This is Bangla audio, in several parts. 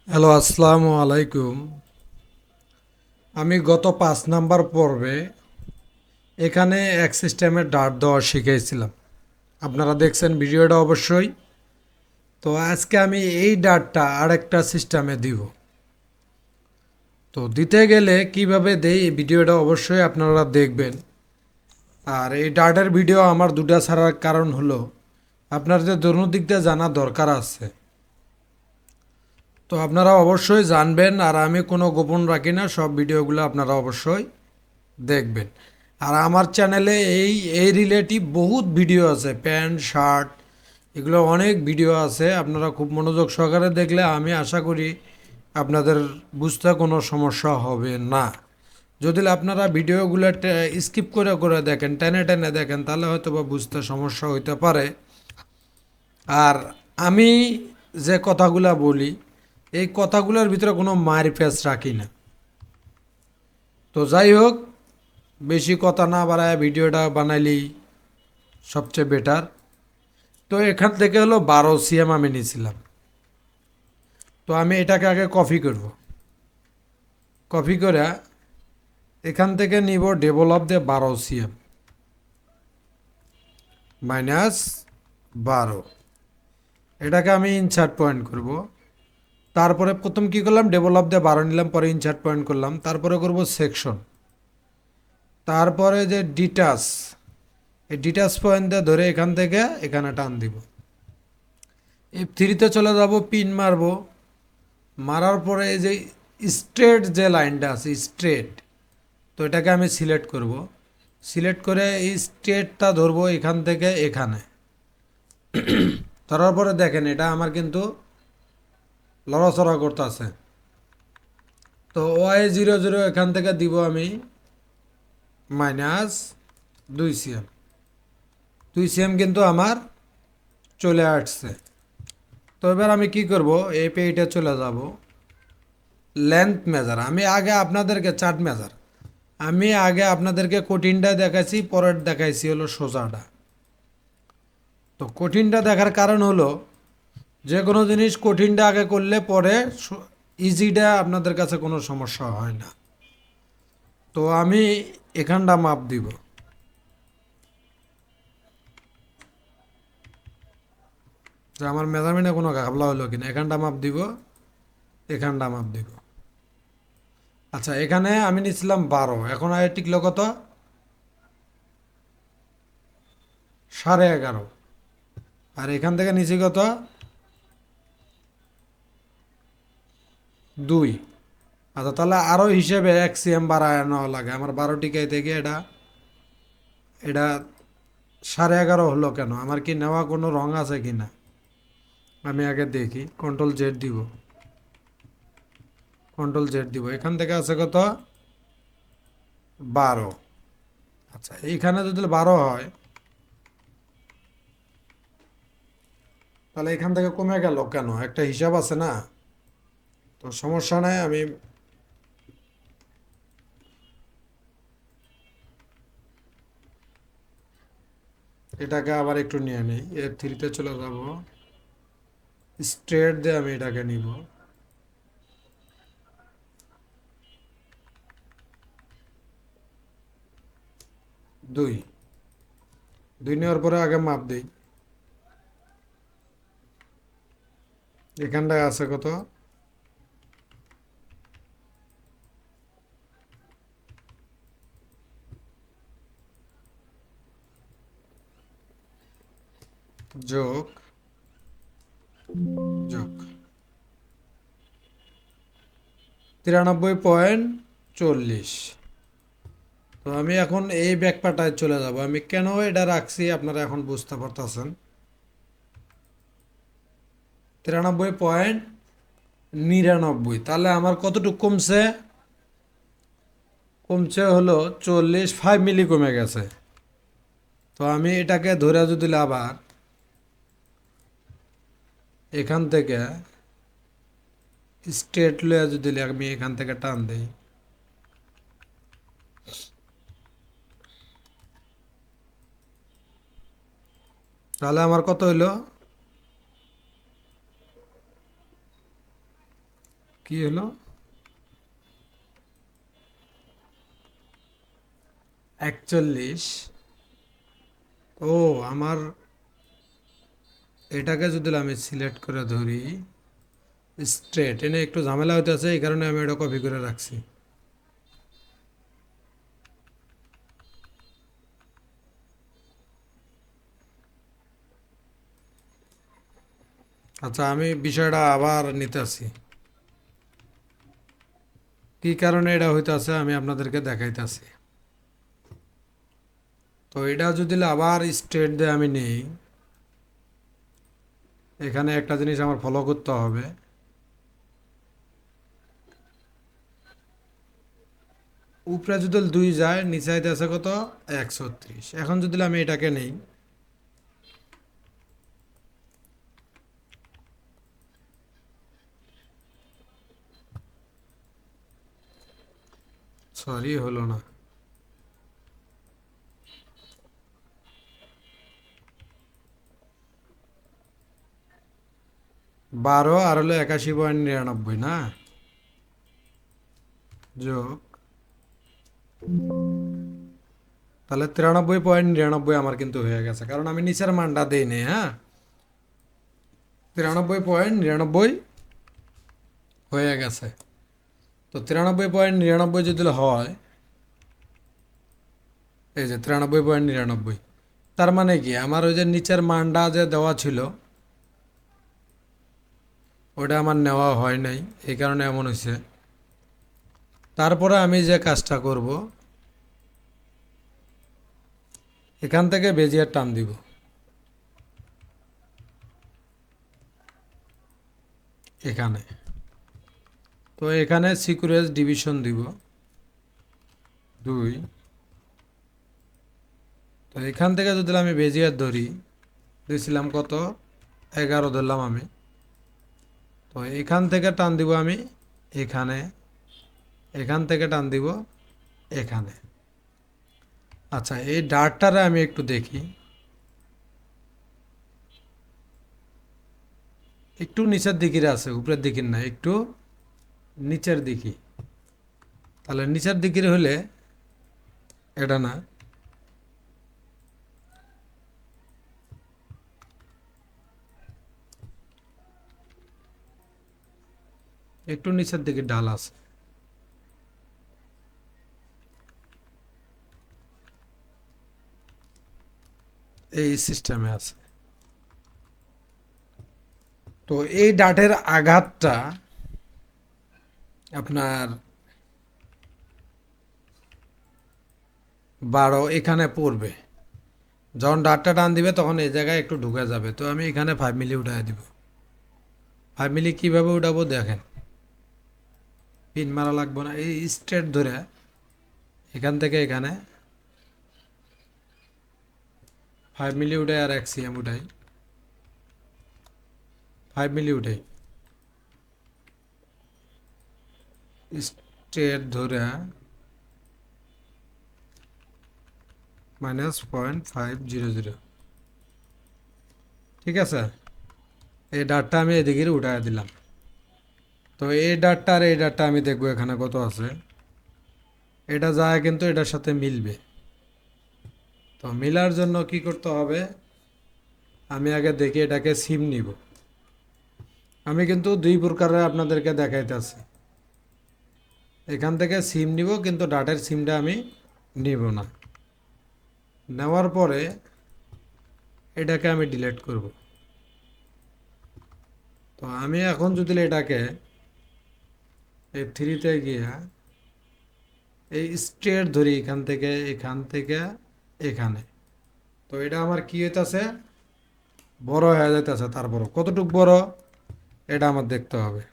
হ্যালো, আসসালামু আলাইকুম। আমি গত 5 নাম্বার পর্বে এখানে এক সিস্টেমের ডার্ট দেওয়া শিখেছিলাম। আপনারা দেখছেন ভিডিওটা অবশ্যই। তো আজকে আমি এই ডার্টটা আরেকটা সিস্টেমে দিব। তো দিতে গেলে কিভাবে দেই এই ভিডিওটা অবশ্যই আপনারা দেখবেন। আর এই ডার্টের ভিডিও আমার দুটা ছাড়ার কারণ হলো আপনাদের দৈনন্দিন দিকটা জানা দরকার আছে। তো আপনারা অবশ্যই জানবেন, আর আমি কোনো গোপন রাখি না, সব ভিডিওগুলো আপনারা অবশ্যই দেখবেন। আর আমার চ্যানেলে এই এই রিলেটিভ বহুত ভিডিও আছে, প্যান্ট শার্ট এগুলো অনেক ভিডিও আছে। আপনারা খুব মনোযোগ সহকারে দেখলে আমি আশা করি আপনাদের বুঝতে কোনো সমস্যা হবে না। যদি আপনারা ভিডিওগুলো স্কিপ করে করে দেখেন, টেনে টেনে দেখেন, তাহলে হয়তো বা বুঝতে সমস্যা হইতে পারে। আর আমি যে কথাগুলা বলি এই কথাগুলোর ভিতরে কোনো মার প্যাঁচ রাখি না। তো যাই হোক, বেশি কথা না বাড়ায় ভিডিওটা বানাইলেই সবচেয়ে বেটার। তো এখান থেকে হলো 12 সিএম আমি নিয়েছিলাম। তো আমি এটাকে আগে কপি করব। কপি করে এখান থেকে নিব ডেভেলপ দিয়ে 12 সিএম -12। এটাকে আমি ইনসার্ট পয়েন্ট করব। তারপরে প্রথম কি করলাম, ডেভেলপ দিয়ে 12 নিলাম, পরে ইনসার্ট পয়েন্ট করলাম, তারপরে করব সেকশন। তারপরে যে ডিটাচ, এই ডিটাচ পয়েন্ট দিয়ে ধরে এখান থেকে এখানে টান দিব। F3-তে চলে যাব, পিন মারবো। মারার পরে এই যে স্ট্রেট যে লাইনটা আছে স্ট্রেট, তো এটাকে আমি সিলেক্ট করব। সিলেক্ট করে এই স্ট্রেটটা ধরবো এখান থেকে এখানে। ধরার পরে দেখেন এটা আমার কিন্তু লড়াচড়া করতেছে। তো Y00 এখান থেকে দিব আমি -2 সিএম। 2 সিএম কিন্তু আমার চলে আসছে। তো এবার আমি কি করব, এই পেইটে চলে যাব। লেন্থ মেজার আমি আগে আপনাদেরকে চার্ট মেজার আমি আগে আপনাদেরকে কঠিনটা দেখাইছি, পরের দেখাইছি হলো সোজাটা। তো কঠিনটা দেখার কারণ হলো যে কোনো জিনিস কঠিনটা আগে করলে পরে ইজিটা আপনাদের কাছে কোনো সমস্যা হয় না। তো আমি এখানটা মাপ দিব। যে আমার মেজারমেন্টে কোনো ঘাবলা হলো কিনা, এখানটা মাপ দিব, এখানটা মাপ দিব। আচ্ছা, এখানে আমি নিচ্ছিলাম 12, এখন আয় টিকলো কত, 11.5। আর এখান থেকে নিচে কত, 2। আচ্ছা, তাহলে আরও হিসেবে 1 সিএম বাড়ায় নেওয়া লাগে আমার। 12 টিকায় থেকে এটা এটা 11.5 হলো কেন, আমার কি নেওয়া কোনো রং আছে কি না আমি আগে দেখি। কন্ট্রোল জেড দিব, কন্ট্রোল জেড দিব, এখান থেকে আছে কত, 12। আচ্ছা, এইখানে যদি 12 হয় তাহলে এখান থেকে কমে গেল কেন, একটা হিসাব আছে না। তো সমস্যা নাই, আমি এটাকে আবার একটু নিয়ে নিই। F3-তে চলে যাব, স্ট্রেট দিয়ে আমি এটাকে নিব। 2, 2 নেওয়ার পরে আগে মাপ দিই। এখানটায় আছে কত, যোগ যোগ 93.40। তো আমি এখন এই ব্যাকপাটায় চলে যাব। আমি কেন এটা রাখছি আপনারা এখন বুঝতে পারতেছেন। 93.99, তাহলে আমার কতটুকু কমছে, কমছে হলো 40, 5 মিলি কমে গেছে। তো আমি এটাকে ধরে যদি আবার এখান থেকে স্ট্রেট লয়ে যদি আমি এখান থেকে টান দিই, তাহলে আমার কত হইলো, কি হলো? 41। ও, আমার এটাকে যদি আমি সিলেক্ট করে ধরি স্ট্রেট, এনে একটু ঝামেলা হইতেছে, এই কারণে আমি এটা কপি করে রাখছি। আচ্ছা, আমি বিষয়টা আবার নিতেছি। কি কারণে এটা হইতেছে আমি আপনাদেরকে দেখাইতেছি। তো এটা যদি আবার স্ট্রেট দিয়ে আমি নেই, এখানে একটা জিনিস আমার ফলো করতে হবে। উপরে যদি 2 যায়, নিচে আইতেছে কত? 130। এখন যদি আমি এটাকে নেই, সরি হলো না। 12 আর হলো 81.99 না, যোগ, তাহলে 93.99 আমার কিন্তু হয়ে গেছে, কারণ আমি নিচের মানটা দেই নি। হ্যাঁ, 93.99 হয়ে গেছে। তো 93.99 যদি হয়, এই যে 93.99, তার মানে কি আমার ওই যে নিচের মানটা যে দেওয়া ছিল ওটা আমার নেওয়া হয় নাই, এই কারণে এমন হয়েছে। তারপরে আমি যে কাজটা করব, এখান থেকে বেজিয়ার টান দিব এখানে। তো এখানে সিকুয়েন্স ডিভিশন দিব 2। তো এখান থেকে যদি আমি বেজিয়ার ধরি, দিয়েছিলাম কত? 11 ধরলাম আমি। তো এখান থেকে টান দিব আমি এখানে, এখান থেকে টান দিব এখানে। আচ্ছা, এই ডার্টটারে আমি একটু দেখি, একটু নিচের দিকের আছে, উপরের দিকের না, একটু নিচের দিকে। তাহলে নিচের দিকের হলে এটা না, একটু নিচের দিকে ডাল আছে, এই সিস্টেমে আছে। তো এই ডাটের আঘাতটা আপনার 12 এখানে পড়বে। যখন ডাটটা টান দিবে তখন এই জায়গায় একটু ঢুকে যাবে। তো আমি এখানে 5 মিলি উঠাই দিব। 5 মিলি কীভাবে উঠাবো দেখেন, পিন মারা লাগবে না, এই স্ট্রেট ধরে এখান থেকে এখানে 5 মিলি উঠাই আর 1 cm উঠাই, 5 মিলি উঠাই, স্ট্রেট ধরে -0.500। ঠিক আছে, এই ডাটটা আমি এদিকে উঠাই দিলাম। তো এই ডাটটা আর এই ডাটটা আমি দেখবো এখানে কত আছে, এটা যায় কিন্তু এটার সাথে মিলবে। তো মিলার জন্য কি করতে হবে, আমি আগে দেখি এটাকে সিম নিব। আমি কিন্তু 2 প্রকারে আপনাদেরকে দেখাইতেছি। এখান থেকে সিম নিব, কিন্তু ডাটার সিমটা আমি নিব না। নেওয়ার পরে এটাকে আমি ডিলিট করব। তো আমি এখন যদি এটাকে এই 3-তে গিয়ে এই স্ট্রেট ধরি এখান থেকে এখানে, তো এটা আমার কি হইতাছে, বড় হয়ে যাইতেছে। তারপর কতটুক বড় এটা আমার দেখতে হবে,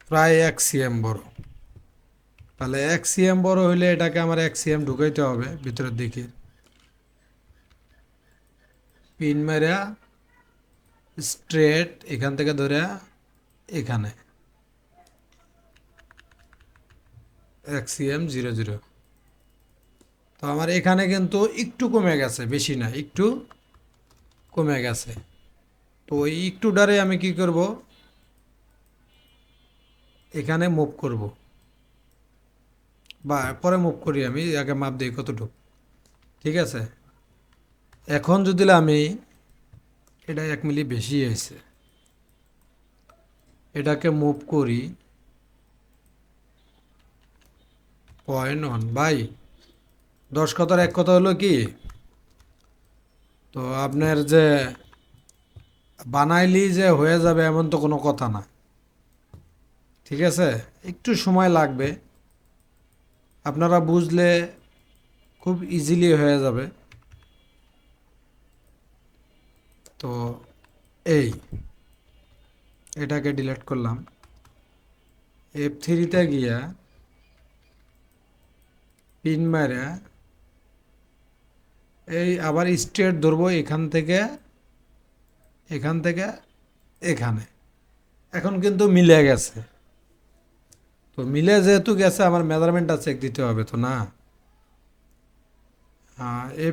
প্রায় 1 cm বড়। তাহলে 1 cm বড় হইলে এটাকে আমার 1 cm ঢুকাইতে হবে ভিতরের দিকে, পিন মেরা স্ট্রেট এখান থেকে ধরে এখানে 1 cm 00। তো আমার এখানে কিন্তু একটু কমে গেছে, বেশি না, একটু কমে গেছে। তো তো এই একটু ডারে আমি কি করব, এখানে মুভ করব, বা পরে মুভ করি, আমি আগে মাপ দিই কতটুকু। ঠিক আছে, এখন যদি আমি এটা 1 মিলি বেশি হয়েছে, এটাকে মুভ করি 0.1 বাই 10 কথার এক কথা হলো কি, তো আপনার যে বানাইলি যে হয়ে যাবে এমন তো কোনো কথা না। ঠিক আছে, একটু সময় লাগবে, আপনারা বুঝলে খুব ইজিলি হয়ে যাবে। তো এই এটাকে ডিলিট করলাম, F3-তে গিয়া পিন মারা এই আবার স্ট্রেট ধরবো এখান থেকে এখানে। এখন কিন্তু মিলে গেছে, তো মিলে যেহেতু গেছে আমার মেজারমেন্টটা চেক দিতে হবে তো না।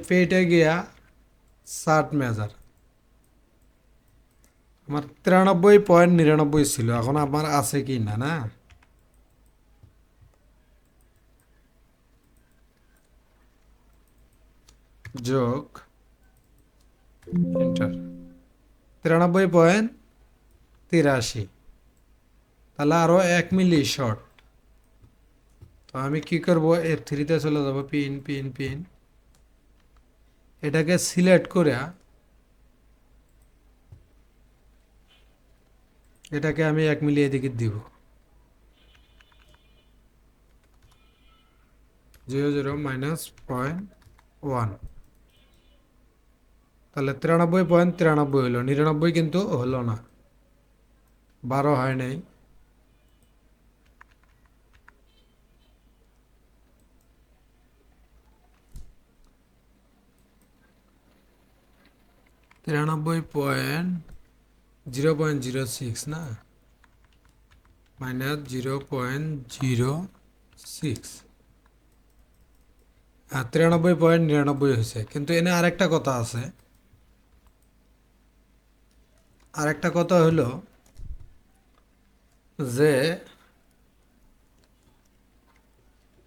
F8-এ গিয়া শার্ট মেজার আমার 93.99 ছিল, এখন আমার আছে কি না না, যোগ এন্টার 93.83, তাহলে আরও 1 মিলি শর্ট। তো আমি কি করব, F3-তে চলে যাব, পিন পিন পিন, এটাকে সিলেক্ট করে এটাকে আমি 1 মিলি এদিকে দিব, 0.0-0.1, তাহলে 93.93 হলো, 99 কিন্তু হলো না, 12 হয় নাই। তিরানব্বই পয়েন্ট 0.06 না, -0.06, আর 93.99 হয়েছে। কিন্তু এনে আরেকটা কথা হলো যে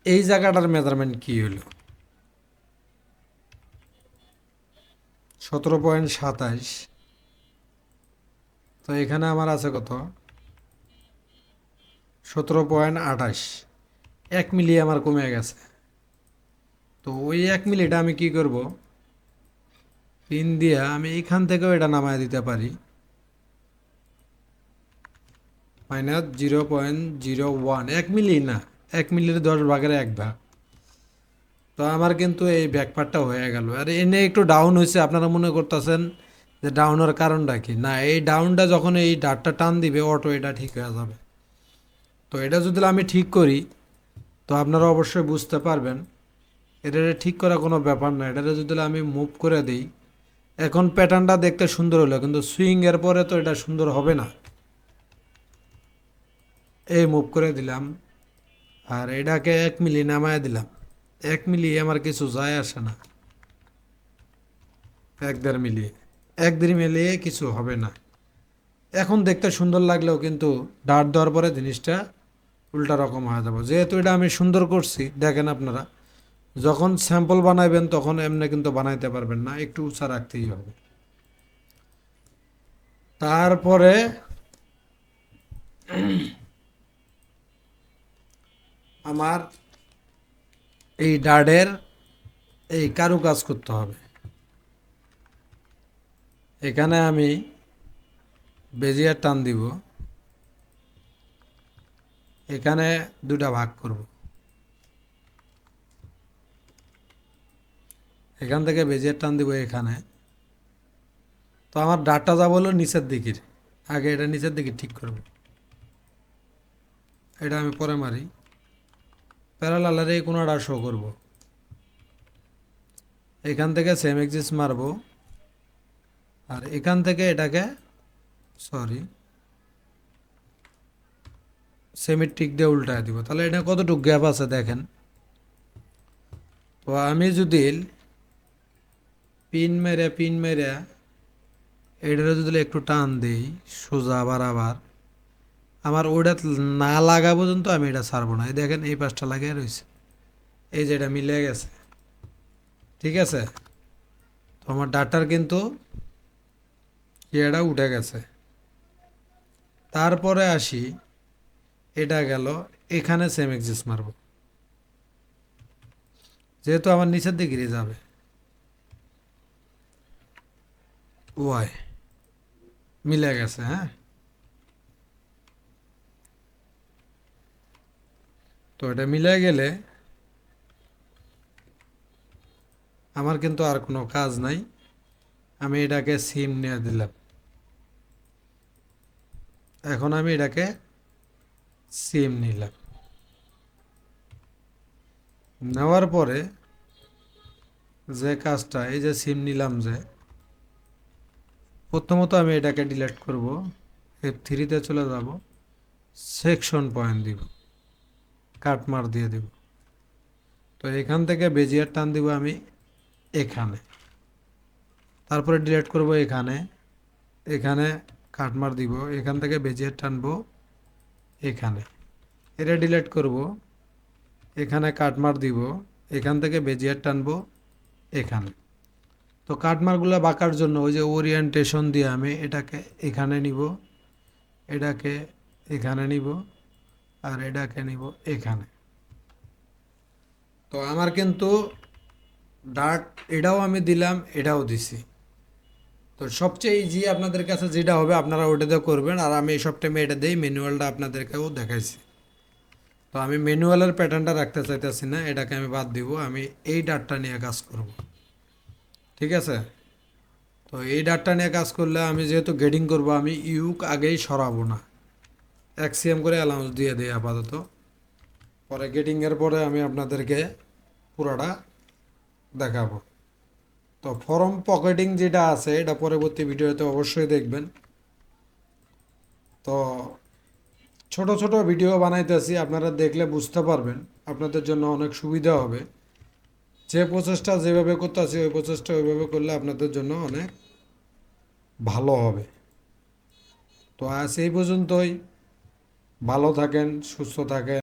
এই জায়গাটার মেজারমেন্ট কি হলো, 17.27, তো এখানে আমার আছে কত, 17.28, 1 মিলি আমার কমে গেছে। তো ওই 1 মিলিটা আমি কি করব, পিন দিয়া আমি এখান থেকেও এটা নামায় দিতে পারি, -0.01, 1 মিলি না, 1 মিলির 10 ভাগের 1 ভাগ। তো আমার কিন্তু এই ব্যাকপার্টটা হয়ে গেল। আর এনে একটু ডাউন হয়েছে, আপনারা মনে করতেছেন যে ডাউনের কারণটা কি, না এই ডাউনটা যখন এই ডাটটা টান দিবে অটো এটা ঠিক হয়ে যাবে। তো এটা যদি আমি ঠিক করি তো আপনারা অবশ্যই বুঝতে পারবেন, এটা ঠিক করা কোনো ব্যাপার না। এটা যদি আমি মুভ করে দিই, এখন প্যাটার্নটা দেখতে সুন্দর হলো, কিন্তু সুইংয়ের পরে তো এটা সুন্দর হবে না। এই মুভ করে দিলাম, আর এটাকে 1 মিলি নামায় দিলাম, 1 মিলি আমার কিছু যায় আসে না, 1-1.5 মিলি, 1-1.5 মিলি কিছু হবে না। এখন দেখতে সুন্দর লাগলেও কিন্তু ডাট দেওয়ার পরে জিনিসটা উল্টা রকম হয়ে যাবে। যেহেতু এটা আমি সুন্দর করছি, দেখেন আপনারা যখন স্যাম্পল বানাইবেন তখন এমনি কিন্তু বানাইতে পারবেন না, একটু উঁচা রাখতেই হবে। তারপরে আমার এই ডাডের এই কারুকাজ করতে হবে। এখানে আমি বেজিয়ার টান দিব, এখানে 2টা ভাগ করব, এখান থেকে বেজিয়ার টান দিব এখানে। তো আমার ডাটটা যাব হলো নিচের দিকের, আগে এটা নিচের দিকে ঠিক করব, এটা আমি পরে মারি, প্যারালালের এই কোনাটা শো করব, এখান থেকে সেম এক্সিস মারবো, আর এখান থেকে এটাকে সেমিট্রিক দিয়ে উল্টায় দিব। তাহলে এটা কতটুকু গ্যাপ আছে দেখেন। তো আমি যদি পিন মেরে এইটারে যদি একটু টান দিই সোজা আবার আমার ওইটা না লাগা পর্যন্ত আমি এটা ছাড়বো না। এই দেখেন এই পাশটা লাগিয়ে রয়েছে, এই যে এটা মিলে গেছে। ঠিক আছে, তো আমার ডাটার কিন্তু ইয়েটা উঠে গেছে। তারপরে আসি, এটা গেল, এখানে সেম এক্সিস মারব, যেহেতু আমার নিচের দিকে যাবে। ওয়াই মিলে গেছে, হ্যাঁ। তো এটা মিলে গেলে আমার কিন্তু আর কোনো কাজ নাই। আমি এটাকে সিম নিয়ে দিলাম। এখন আমি এটাকে সিম নিলাম, নেওয়ার পরে যে কাজটা, এই যে সিম নিলাম, যে প্রথমত আমি এটাকে ডিলিট করব, F3-তে চলে যাব, সেকশন পয়েন্ট দিব, কাটমার দিয়ে দিব। তো এখান থেকে বেজিয়ার টান দিব আমি এখানে, তারপরে ডিলিট করব এখানে, এখানে কাটমার দিব, এখান থেকে বেজিয়ার টানবো এখানে, এটা ডিলিট করব, এখানে কাটমার দিব, এখান থেকে বেজিয়ার টানবো এখানে। তো কাটমারগুলো বাঁকার জন্য ওই যে ওরিয়েন্টেশন দিয়ে আমি এটাকে এখানে নিব, এটাকে এখানে নিব, আর এটাকে নিব এখানে। তো আমার কিন্তু ডার্ট এটাও আমি দিলাম, এটাও দিছি। তো সবচেয়ে ইজি আপনাদের কাছে যেটা হবে আপনারা ওটাতে করবেন, আর আমি এই সব টাইমে এটা দিই, ম্যানুয়ালটা আপনাদেরকেও দেখাইছি। তো আমি ম্যানুয়ালের প্যাটার্নটা রাখতে চাইতেছি না, এটাকে আমি বাদ দিব, আমি এই ডাটটা নিয়ে কাজ করব। ঠিক আছে, তো এই ডাটটা নিয়ে কাজ করলে আমি যেহেতু গেডিং করব, আমি ইউক আগেই সরাবো না, এক্সিএম করে অ্যালাউন্স দিয়ে দিই আপাতত। পরে গেটিংয়ের পরে আমি আপনাদেরকে পুরোটা দেখাবো। তো ফর্ম পকেটিং যেটা আছে এটা পরবর্তী ভিডিওতে অবশ্যই দেখবেন। তো ছোট ছোট ভিডিও বানাইতেছি, আপনারা দেখলে বুঝতে পারবেন, আপনাদের জন্য অনেক সুবিধা হবে। যে প্রসেসটা যেভাবে করতেছি ওই প্রসেসটা ওইভাবে করলে আপনাদের জন্য অনেক ভালো হবে। তো আজ এই পর্যন্তই, ভালো থাকেন, সুস্থ থাকেন।